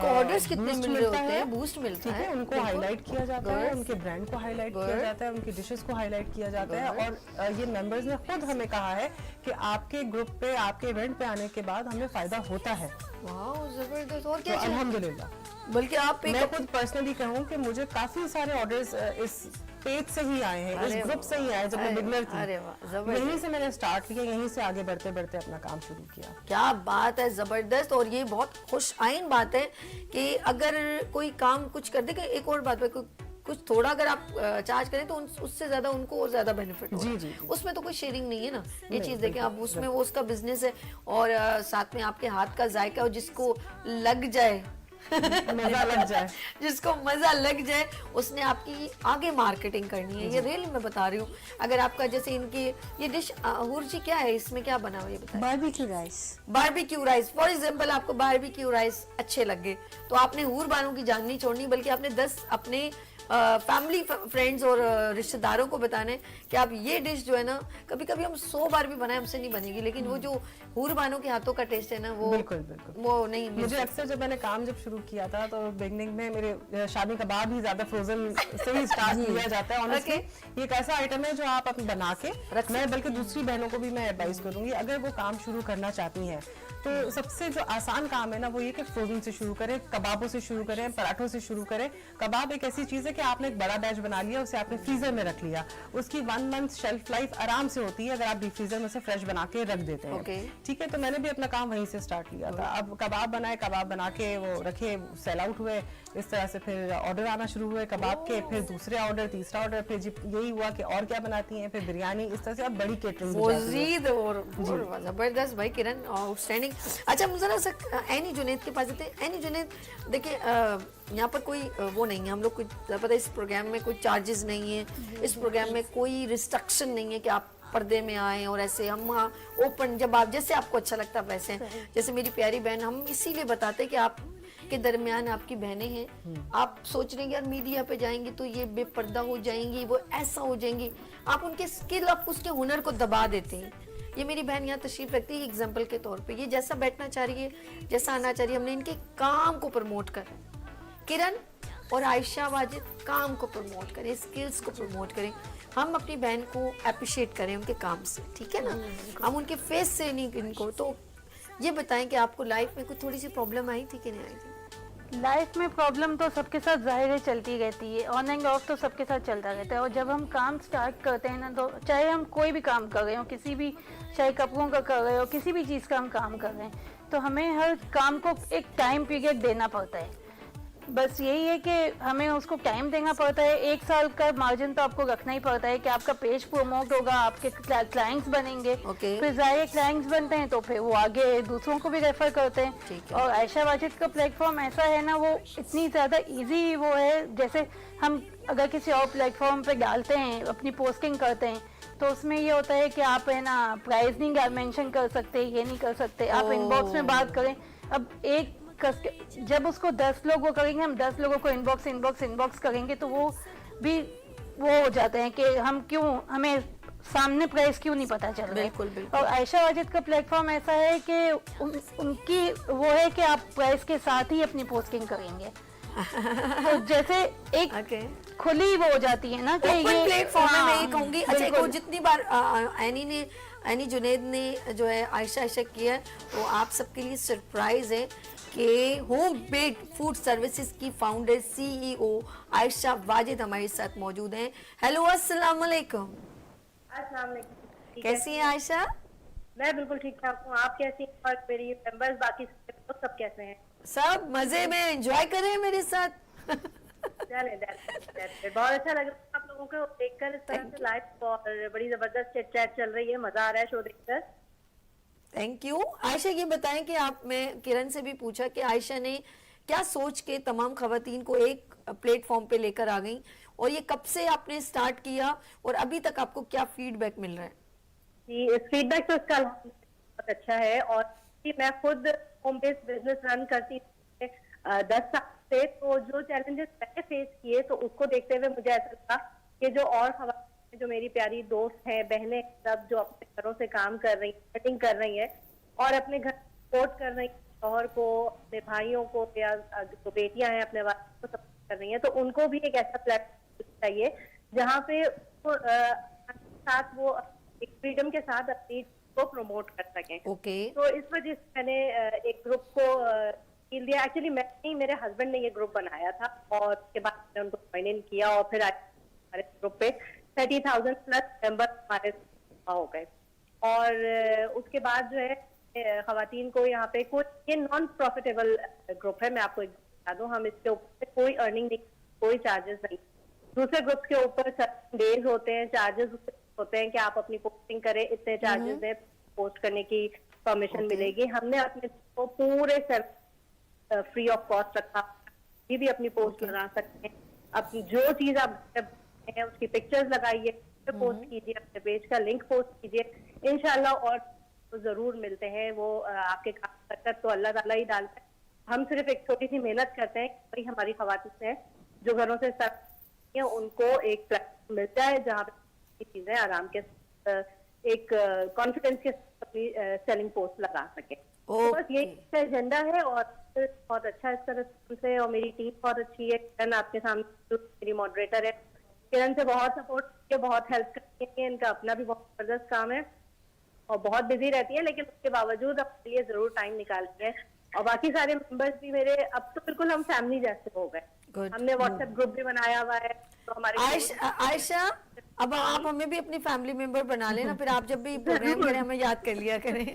ऑर्डर्स कितने boost मिल रहे मिलता होते है, हैं, बूस्ट मिलता ठीक है, है, उनको बिल्कुल। हाईलाइट किया जाता है, Good. उनके ब्रांड को हाईलाइट किया Good. जाता है, उनकी डिशेस को हाईलाइट किया जाता है। Good. और ये मेंबर्स ने खुद हमें कहा है कि आपके ग्रुप पे, आपके इवेंट पे आने के बाद हमें फायदा होता है। वाह जबरदस्त। और तो क्या चाहिए? अल्हम्दुलिल्लाह। बल्कि आप मैं एक खुद पर्सनली कहूँ कि मुझे काफी सारे ऑर्डर्स इस पेज से ही आए हैं, अरे इस ग्रुप से ही आए जब मैं अरे बिगनर वाह, अरे वाह, थी। जबरदस्त। यहीं से मैंने स्टार्ट किया, यहीं से आगे बढ़ते बढ़ते अपना काम शुरू किया। क्या बात है, जबरदस्त। और ये बहुत खुश आइन बात है कि अगर कोई काम कुछ कर दे, कि एक और बात है, कुछ थोड़ा अगर आप चार्ज करें तो उससे ज्यादा उनको और ज्यादा बेनिफिट होगा। जी, जी, जी। उसमें तो कोई शेयरिंग नहीं है ना, ये नहीं, चीज देखें आप, बिल्कुल, उसमें वो उसका बिजनेस है और साथ में आपके हाथ का जायका, और जिसको लग जाए मजा लग जाए। जिसको मजा लग जाए उसने आपकी आगे मार्केटिंग करनी है। ये रियली मैं बता रही हूँ। अगर आपका जैसे इनकी ये डिश हूर जी क्या है, इसमें क्या बना हुआ ये बताइए। Barbecue rice. Barbecue rice, for example आपको बारबेक्यू राइस अच्छे लगे तो आपने हूर बानों की जान नहीं छोड़नी, बल्कि आपने 10 अपने फैमिली फ्रेंड्स और रिश्तेदारों को बताना है कि आप ये डिश जो है ना, कभी कभी हम 100 बार भी बनाए हमसे नहीं बनेगी, लेकिन वो जो हूर बानों के हाथों का टेस्ट है ना, वो बिल्कुल बिल्कुल। वो नहीं मिल मुझे अक्सर जब मैंने काम जब शुरू किया था तो बिगनिंग में मेरे शादी कबाब ही ज्यादा फ्रोजन से ही स्टार्ट किया जाता है। ऑनेस्टली ये एक ऐसा आइटम है जो आप अपने बना के मैं बल्कि दूसरी बहनों को भी मैं एडवाइस करूंगी, अगर वो काम शुरू करना चाहती हैं तो सबसे जो आसान काम है ना वो ये कि फ्रोजन से शुरू करें, कबाबों से शुरू करें, पराठों से शुरू करें। कबाब एक ऐसी चीज है कि आपने एक बड़ा बैच बना लिया, उसे आपने फ्रीजर में रख लिया, उसकी 1 मंथ शेल्फ लाइफ आराम से होती है अगर आप डीप फ्रीजर में से फ्रेश बना के रख देते हैं। Okay. ठीक है, तो मैंने भी अपना काम वहीं से स्टार्ट किया था। अब कबाब बनाए, कबाब बना के वो रखे, सेल आउट हुए, इस तरह से फिर ऑर्डर आना शुरू हुए कबाब के, फिर दूसरे ऑर्डर, तीसरा ऑर्डर, फिर यही हुआ कि और क्या बनाती हैं, फिर बिरयानी, इस तरह से अब बड़ी केटरिंग मजीद और जबरदस्त भाई किरण, आउटस्टैंडिंग। अच्छा मुझे ना सर एनी जुनैद के पास जाते हैं। एनी जुनैद देखिए यहाँ पर कोई वो नहीं है, हम लोग कुछ पता है इस प्रोग्राम में कोई चार्जेस नहीं है, इस प्रोग्राम में कोई रिस्ट्रिक्शन नहीं है कि आप पर्दे में आए और ऐसे हम ओपन, जब आप जैसे आपको अच्छा लगता है वैसे। जैसे मेरी प्यारी बहन, हम इसीलिए बताते हैं कि आप के दरमियान आपकी बहनें हैं, आप सोच रहे हैं यार मीडिया पे जाएंगी तो ये बेपर्दा हो जाएंगी, वो ऐसा हो जाएंगी, आप उनके स्किल, आप उसके हुनर को दबा देते हैं। ये मेरी बहन यहाँ तशरीफ रखती है एग्जाम्पल के तौर पे, ये जैसा बैठना चाह रही है, जैसा आना चाह रही है, हमने इनके काम को प्रमोट कर, किरण और आयशा वाजिद काम को प्रमोट करें, स्किल्स को प्रमोट करें, हम अपनी बहन को अप्रिशिएट करें उनके काम से, ठीक है ना, हम उनके फेस से नहीं इनको। तो ये बताएं कि आपको लाइफ में कोई थोड़ी सी प्रॉब्लम आई थी कि नहीं आई थी? लाइफ में प्रॉब्लम तो सबके साथ जाहिर है चलती रहती है, ऑन एंड ऑफ तो सबके साथ चलता रहता है। और जब हम काम स्टार्ट करते हैं ना, तो चाहे हम कोई भी काम कर रहे हो, किसी भी, चाहे कपड़ों का कर रहे हो, किसी भी चीज़ का हम काम कर रहे हैं, तो हमें हर काम को एक टाइम पीरियड देना पड़ता है। बस यही है कि हमें उसको टाइम देना पड़ता है। 1 साल का मार्जिन तो आपको रखना ही पड़ता है कि आपका पेज प्रमोट होगा, आपके क्लाइंट्स बनेंगे, Okay. फिर जाहिर क्लाइंट्स बनते हैं तो फिर वो आगे दूसरों को भी रेफर करते ठीक हैं। है। और आयशा वाजिद का प्लेटफॉर्म ऐसा है ना, वो इतनी ज़्यादा इजी वो है, जैसे हम अगर किसी और प्लेटफॉर्म पे डालते हैं, अपनी पोस्टिंग करते हैं, तो उसमें ये होता है कि आप है ना प्राइस नहीं मेंशन कर सकते, ये नहीं कर सकते, आप इनबॉक्स में बात करें। अब एक जब उसको 10 लोग वो करेंगे, हम 10 लोगों को इनबॉक्स करेंगे, तो वो भी वो हो जाते हैं कि हम क्यों, हमें सामने प्राइस क्यों नहीं पता चल रहा है। बिल्कुल, बिल्कुल। और आयशा वाजिद का प्लेटफॉर्म ऐसा है कि उनकी वो है कि आप प्राइस के साथ ही अपनी पोस्टिंग करेंगे। तो जैसे एक Okay. खुली वो हो जाती है ना कि ओपन प्लेटफॉर्म है, मैं ये हाँ, कहूंगी। अच्छा एक बिल्कुल। और जितनी बार एनी जुनैद ने जो है आयशा किया है, तो आप सबके लिए सरप्राइज है कि होम बेड फूड सर्विसेज की फाउंडर CEO आयशा वाजिद हमारे साथ मौजूद हैं। हेलो अस्सलाम वालेकुम, अस्सलाम वालेकुम। कैसी हैं आयशा? मैं बिल्कुल ठीक ठाक हूँ, आप कैसी हैं और मेरी मेंबर्स बाकी सब कैसे हैं? सब मजे में एंजॉय कर रहे हैं मेरे साथ। चले बहुत अच्छा लग रहा है आप लोगों को देखकर, इस तरह से लाइव, और बड़ी जबरदस्त चिट चैट चल रही है, मजा आ रहा है शो देखकर। Thank you. आयशा ये बताएं कि आप, मैं किरण से भी पूछा कि आयशा ने क्या सोच के तमाम खवातीन को एक प्लेटफॉर्म पे लेकर आ गई, और ये कब से आपने स्टार्ट किया और अभी तक आपको क्या फीडबैक मिल रहा है? जी, फीडबैक तो इसका बहुत अच्छा है, और मैं खुद होम बेस्ड बिजनेस रन करती हूँ 10 साल से, तो जो चैलेंजेस मैंने फेस किए तो उसको देखते हुए मुझे ऐसा लगा कि जो और खवातीन जो मेरी प्यारी दोस्त हैं, बहनें, सब जो अपने घरों से काम कर रही हैं, कटिंग कर रही हैं और अपने घर सपोर्ट कर रही हैं, शौहर को, अपने भाइयों को या जो बेटियां हैं अपने वालों को सपोर्ट कर रही हैं, तो उनको भी एक ऐसा प्लेटफॉर्म चाहिए जहाँ पे साथ वो एक फ्रीडम के साथ अपनी को प्रमोट कर सकें। ओके। तो इस वजह से मैंने एक ग्रुप को कील दिया। एक्चुअली मैं नहीं, मेरे हस्बैंड ने ये ग्रुप बनाया था और उसके बाद मैंने उनको ज्वाइन इन किया और फिर हमारे ग्रुप पे 30,000 प्लस मेंबर हमारे हो गए। और उसके बाद जो है खवातीन को यहाँ पे कोई, ये नॉन प्रॉफिटेबल ग्रुप है, मैं आपको एक बता दूं, हम इसके ऊपर कोई अर्निंग नहीं, कोई चार्जेस नहीं। दूसरे ग्रुप के ऊपर डेज होते हैं, चार्जेस होते हैं कि आप अपनी पोस्टिंग करें, इतने चार्जेस है, पोस्ट करने की परमिशन मिलेगी। हमने अपने को पूरे फ्री ऑफ कॉस्ट रखा, ये भी अपनी पोस्ट लगा सकते हैं। अपनी जो चीज आप हैं उसकी पिक्चर्स लगाइए, पोस्ट कीजिए, अपने पेज का लिंक पोस्ट कीजिए, इंशाल्लाह और तो जरूर मिलते हैं। वो आपके काम बरकत तो अल्लाह ताला ही डालता है। हम सिर्फ एक छोटी सी मेहनत करते हैं, भाई हमारी खवातीन है जो घरों से सब उनको एक प्लेटफॉर्म मिल जाए जहाँ पे चीजें आराम के एक कॉन्फिडेंस के साथ अपनी सेलिंग पोस्ट लगा सके। तो बस ये एजेंडा है और बहुत अच्छा इसका रिस्पॉन्स है और मेरी टीम बहुत अच्छी है। किरण आपके सामने मेरी मॉडरेटर है, किरण से बहुत सपोर्ट किया, बहुत हेल्प करती है, इनका अपना भी बहुत जबरदस्त काम है और बहुत बिजी रहती है, लेकिन उसके बावजूद अपने लिए जरूर टाइम निकालती है। और बाकी सारे मेंबर्स भी मेरे अब तो बिल्कुल हम फैमिली जैसे हो गए। हमने व्हाट्सएप ग्रुप भी बनाया हुआ है, तो हमारे आयशा अब आप हमें भी अपनी फैमिली मेंबर बना लेना, फिर आप जब भी प्रोग्राम करें हमें याद कर लिया करें।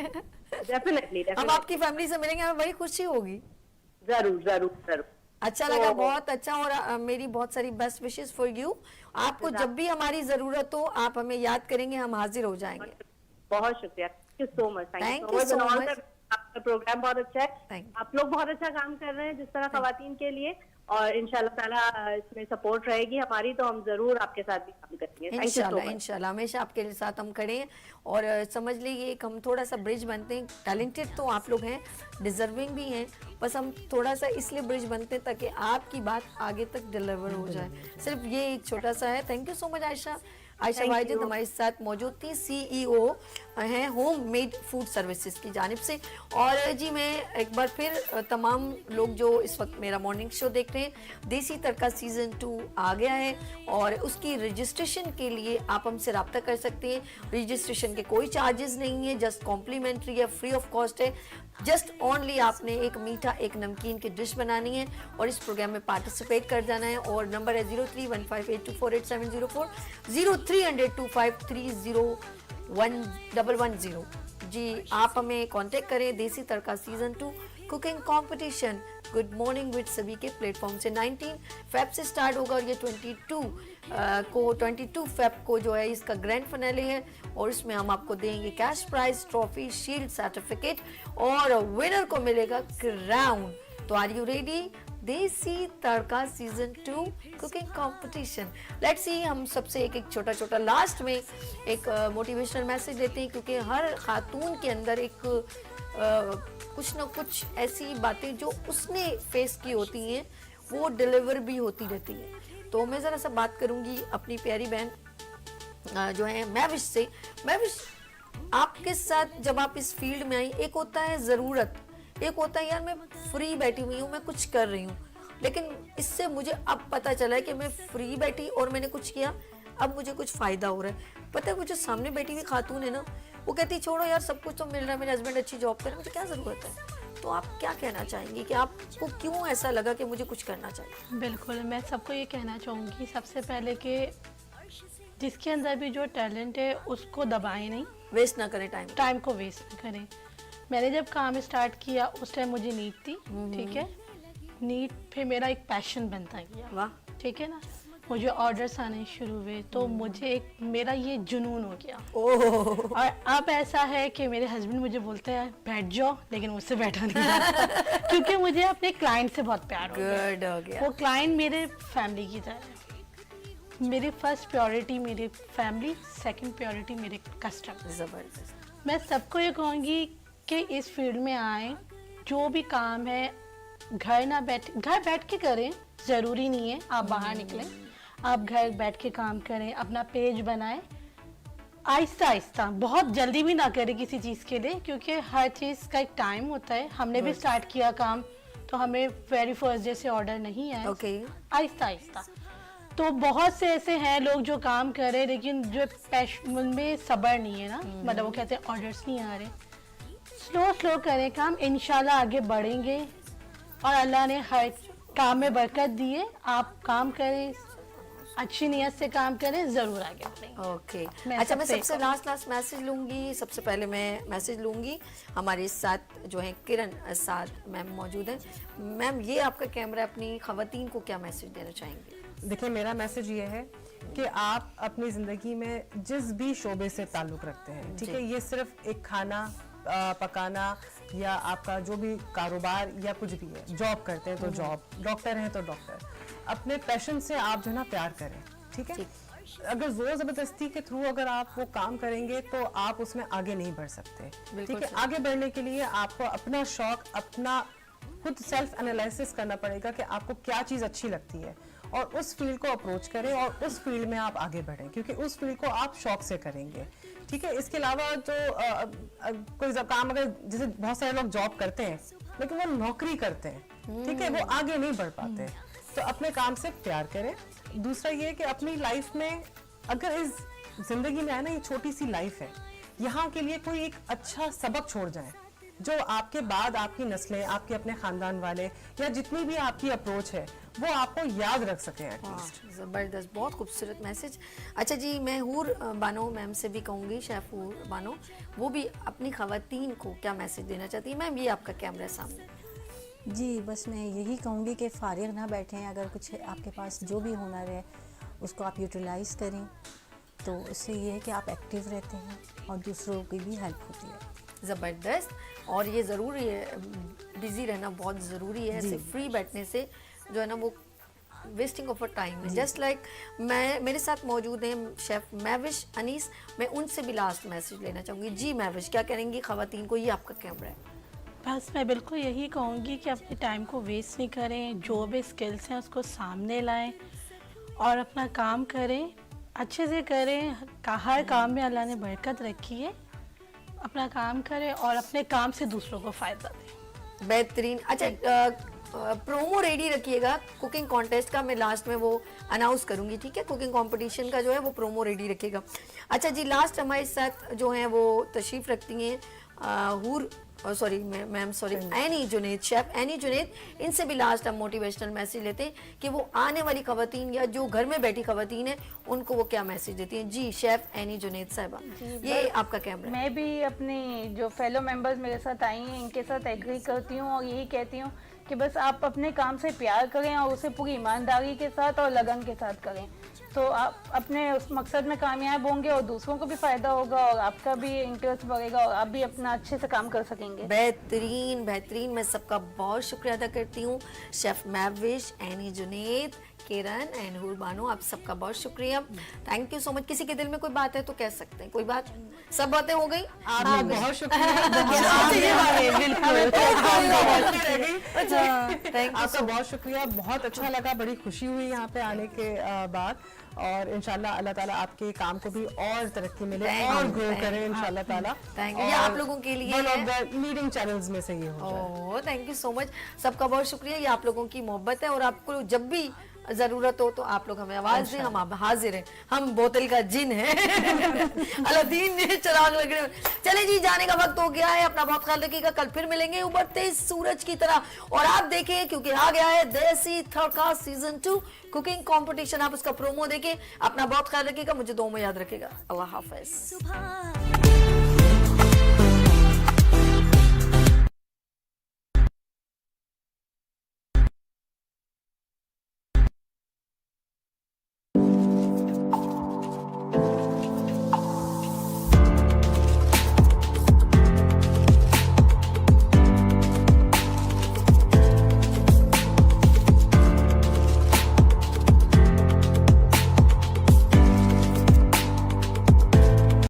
डेफिनेटली हम आपकी फैमिली से मिलेंगे, हमें बड़ी खुशी होगी। जरूर जरूर जरूर। अच्छा लगा, बहुत अच्छा। और मेरी बहुत सारी बेस्ट विशेस फॉर यू। आपको जब भी हमारी जरूरत हो आप हमें याद करेंगे, हम हाजिर हो जाएंगे। बहुत शुक्रिया, thank you so much. Thank you so much. आपका प्रोग्राम बहुत अच्छा है, Thank you. आप लोग बहुत अच्छा काम कर रहे हैं जिस तरह खवातीन के लिए, और इंशाल्लाह ताला इसमें सपोर्ट रहेगी हमारी, तो हम जरूर आपके साथ भी काम करेंगे। थैंक यू सो इंशाल्लाह मच। इंशाल्लाह हमेशा आपके साथ हम खड़े हैं। और समझ लीजिए हम थोड़ा सा ब्रिज बनते हैं। टैलेंटेड तो आप लोग हैं, डिजर्विंग भी हैं, बस हम थोड़ा सा इसलिए ब्रिज बनते हैं ताकि आपकी बात आगे तक डिलीवर हो जाए। सिर्फ ये एक छोटा सा है। Thank you so much Ayesha. Ayesha Thank Wahid you. हमारे साथ मौजूद थी, CEO हैं होम मेड फूड सर्विसेज की जानिब से। और जी मैं एक बार फिर तमाम लोग जो इस वक्त मेरा मॉर्निंग शो देख रहे हैं, देसी तड़का सीजन 2 आ गया है और उसकी रजिस्ट्रेशन के लिए आप हमसे रब्ता कर सकते हैं। रजिस्ट्रेशन के कोई चार्जेस नहीं है, जस्ट कॉम्प्लीमेंट्री है, फ्री ऑफ कॉस्ट है। जस्ट ओनली आपने एक मीठा एक नमकीन की डिश बनानी है और इस प्रोग्राम में पार्टिसिपेट कर जाना है। और नंबर है 031582487040 030025301110। जी आप हमें कांटेक्ट करें। Desi Tadka season 2 cooking competition good morning with सभी के प्लेटफॉर्म से 19 फेब से स्टार्ट होगा और ये 22 फेब को जो है इसका ग्रैंड फिनाले है और इसमें हम आपको देंगे cash prize, trophy, shield, certificate और विनर को मिलेगा क्राउन। तो are you ready? Desi Tadka season 2 cooking competition. Let's see, हम सबसे एक एक छोटा छोटा लास्ट में एक मोटिवेशनल मैसेज देते हैं, क्योंकि हर खातून के अंदर एक कुछ ना कुछ ऐसी बातें जो उसने फेस की होती हैं वो डिलीवर भी होती रहती हैं। तो मैं ज़रा सा बात करूंगी अपनी प्यारी बहन जो है महविश से। महविश, आपके साथ जब आप इस फील्ड में आई, एक होता है ज़रूरत, एक होता है यार मैं फ्री बैठी हुई हूँ, मैं कुछ कर रही हूँ, लेकिन इससे मुझे अब पता चला है कि मैं फ्री बैठी और मैंने कुछ किया, अब मुझे कुछ फ़ायदा हो रहा है। पता है वो जो सामने बैठी हुई खातून है ना, वो कहती छोड़ो यार सब कुछ तो मिल रहा है, मेरे हस्बैंड अच्छी जॉब कर रहे हैं, मुझे क्या ज़रूरत है। तो आप क्या कहना चाहेंगी कि आपको क्यों ऐसा लगा कि मुझे कुछ करना चाहिए? बिल्कुल, मैं सबको ये कहना चाहूँगी सबसे पहले कि जिसके अंदर भी जो टैलेंट है उसको दबाएं नहीं, वेस्ट ना करें टाइम को वेस्ट ना करें। मैंने जब काम स्टार्ट किया उस टाइम मुझे नीड थी, ठीक है, नीड फिर मेरा एक पैशन बनता गया। वाह, ठीक है ना, मुझे ऑर्डर्स आने शुरू हुए तो मुझे एक मेरा ये जुनून हो गया। और अब ऐसा है कि मेरे हस्बैंड मुझे बोलते हैं बैठ जाओ, लेकिन मुझसे बैठा नहीं जाता क्योंकि मुझे अपने क्लाइंट से बहुत प्यार हो गया। वो क्लाइंट मेरे फैमिली की तरह है। मेरी फर्स्ट प्रायोरिटी मेरी फैमिली, सेकंड प्रायोरिटी मेरे कस्टमर। जबरदस्त। मैं सबको ये कहूँगी कि इस फील्ड में आए, जो भी काम है घर बैठ के करें, ज़रूरी नहीं है आप बाहर निकलें, आप घर बैठ के काम करें, अपना पेज बनाएं आहिस्ता आहिस्ता, बहुत जल्दी भी ना करें किसी चीज़ के लिए, क्योंकि हर चीज़ का एक टाइम होता है। हमने भी स्टार्ट किया काम तो हमें वेरी फर्स्ट डे से ऑर्डर नहीं आया, ओके आहिस्ता आहिस्ता। तो बहुत से ऐसे हैं लोग जो काम कर रहे हैं लेकिन जो उनमें सब्र नहीं है ना, मतलब वो कहते हैं ऑर्डर्स नहीं आ रहे। स्लो स्लो करें काम, इंशाल्लाह आगे बढ़ेंगे और अल्लाह ने हर काम में बरकत दी है। आप काम करें, अच्छी नियत से काम करें, ज़रूर आगे बढ़ेंगे। ओके मैं अच्छा, मैं सबसे सबसे लास्ट मैसेज लूंगी। सबसे पहले मैं मैसेज लूंगी, हमारे साथ जो है किरण साथ मैम मौजूद हैं। मैम, ये आपका कैमरा, अपनी खवातीन को क्या मैसेज देना चाहेंगे? देखिए, मेरा मैसेज ये है कि आप अपनी ज़िंदगी में जिस भी शोबे से ताल्लुक़ रखते हैं, ठीक है, ये सिर्फ एक खाना पकाना या आपका जो भी कारोबार या कुछ भी है, जॉब करते हैं तो जॉब, डॉक्टर हैं तो डॉक्टर, अपने पैशन से आप जो ना प्यार करें, ठीक है। अगर जोर जबरदस्ती के थ्रू अगर आप वो काम करेंगे तो आप उसमें आगे नहीं बढ़ सकते, ठीक है। आगे बढ़ने के लिए आपको अपना शौक, अपना खुद सेल्फ एनालिसिस करना पड़ेगा कि आपको क्या चीज़ अच्छी लगती है और उस फील्ड को अप्रोच करें और उस फील्ड में आप आगे बढ़ें, क्योंकि उस फील्ड को आप शौक से करेंगे, ठीक है। इसके अलावा जो कोई काम, अगर जैसे बहुत सारे लोग जॉब करते हैं लेकिन वो नौकरी करते हैं, ठीक है, वो आगे नहीं बढ़ पाते, तो अपने काम से प्यार करें। दूसरा ये कि अपनी लाइफ में, अगर इस जिंदगी में है ना, ये छोटी सी लाइफ है, यहाँ के लिए कोई एक अच्छा सबक छोड़ जाए जो आपके बाद आपकी नस्लें, आपके अपने खानदान वाले या जितनी भी आपकी अप्रोच है वो आपको याद रख सकें एटलीस्ट। ज़बरदस्त, बहुत खूबसूरत मैसेज। अच्छा जी, मैं हूर बानो मैम से भी कहूँगी, शेफ हूर बानो, वो भी अपनी खवातीन को क्या मैसेज देना चाहती है? मैम, ये आपका कैमरा सामने। जी, बस मैं यही कहूँगी कि फारिग ना बैठें। अगर कुछ आपके पास जो भी हुनर है उसको आप यूटिलाइज़ करें, तो उससे ये है कि आप एक्टिव रहते हैं और दूसरों की भी हेल्प होती है। ज़बरदस्त, और ये ज़रूरी है, बिज़ी रहना बहुत ज़रूरी है। ऐसे फ्री बैठने से जो है ना वो वेस्टिंग ऑफ अ टाइम है। जस्ट लाइक मेरे साथ मौजूद हैं शेफ़ महविश अनीस, मैं उनसे भी लास्ट मैसेज लेना चाहूँगी। जी महविश, क्या करेंगी खवातीन को? ये आपका कैमरा है। बस मैं बिल्कुल यही कहूँगी कि अपने टाइम को वेस्ट नहीं करें, जो भी स्किल्स हैं उसको सामने लाएं और अपना काम करें, अच्छे से करें। हर काम में अल्लाह ने बरकत रखी है, अपना काम करें और अपने काम से दूसरों को फ़ायदा दें। बेहतरीन। अच्छा, प्रोमो रेडी रखिएगा कुकिंग कॉन्टेस्ट का, मैं लास्ट में वो अनाउंस करूंगी, ठीक है। कुकिंग कंपटीशन का जो है वो प्रोमो रेडी रखिएगा। अच्छा जी, लास्ट हमारे साथ जो हैं वो तशरीफ़ रखती हैं any Junaid, chef any Junaid. इनसे भी लास्ट हम मोटिवेशनल मैसेज लेते हैं कि वो आने वाली खवातीन या जो घर में बैठी खवातीन है उनको वो क्या मैसेज देती हैं। जी शेफ एनी जुनैद साहिबा, ये आपका कैमरा। मैं भी अपनी जो फेलो मेंबर्स मेरे साथ आई हैं इनके साथ एग्री करती हूँ और यही कहती हूँ कि बस आप अपने काम से प्यार करें और उसे पूरी ईमानदारी के साथ और लगन के साथ करें, तो आप अपने उस मकसद में कामयाब होंगे और दूसरों को भी फ़ायदा होगा और आपका भी इंटरेस्ट बढ़ेगा और आप भी अपना अच्छे से काम कर सकेंगे। बेहतरीन बेहतरीन, मैं सबका बहुत शुक्रिया अदा करती हूँ। Chef Mahvish, Annie Junaid, Kiran and Hoor Bano, आप सबका बहुत शुक्रिया, थैंक यू सो मच। किसी के दिल में कोई बात है तो कह सकते हैं, कोई बात, सब बातें हो गई। आपका बहुत शुक्रिया, आपका बहुत शुक्रिया, बहुत अच्छा लगा, बड़ी खुशी हुई यहाँ पे आने के बाद, और इंशाल्लाह अल्लाह ताला आपके काम को भी और तरक्की मिले और ग्रो करे इंशाल्लाह ताला। थैंक यू, ये आप लोगों के लिए है, लीडिंग चैनल्स में से ये हो जाए। Oh thank you so much, सबका बहुत शुक्रिया। ये आप लोगों की मोहब्बत है और आपको जब भी जरूरत हो तो आप लोग हमें आवाज दें, हम आप हाजिर हैं, हम बोतल का जिन है। अलादीन ने चिराग लगने। चले जी, जाने का वक्त हो गया है, अपना बहुत ख्याल रखिएगा, कल फिर मिलेंगे उभरते सूरज की तरह। और आप देखिए क्योंकि आ गया है Desi Tadka season 2 cooking competition, आप उसका प्रोमो देखिए, अपना बहुत ख्याल रखिएगा, मुझे दुआ में याद रखिएगा। अल्लाह हाफिज।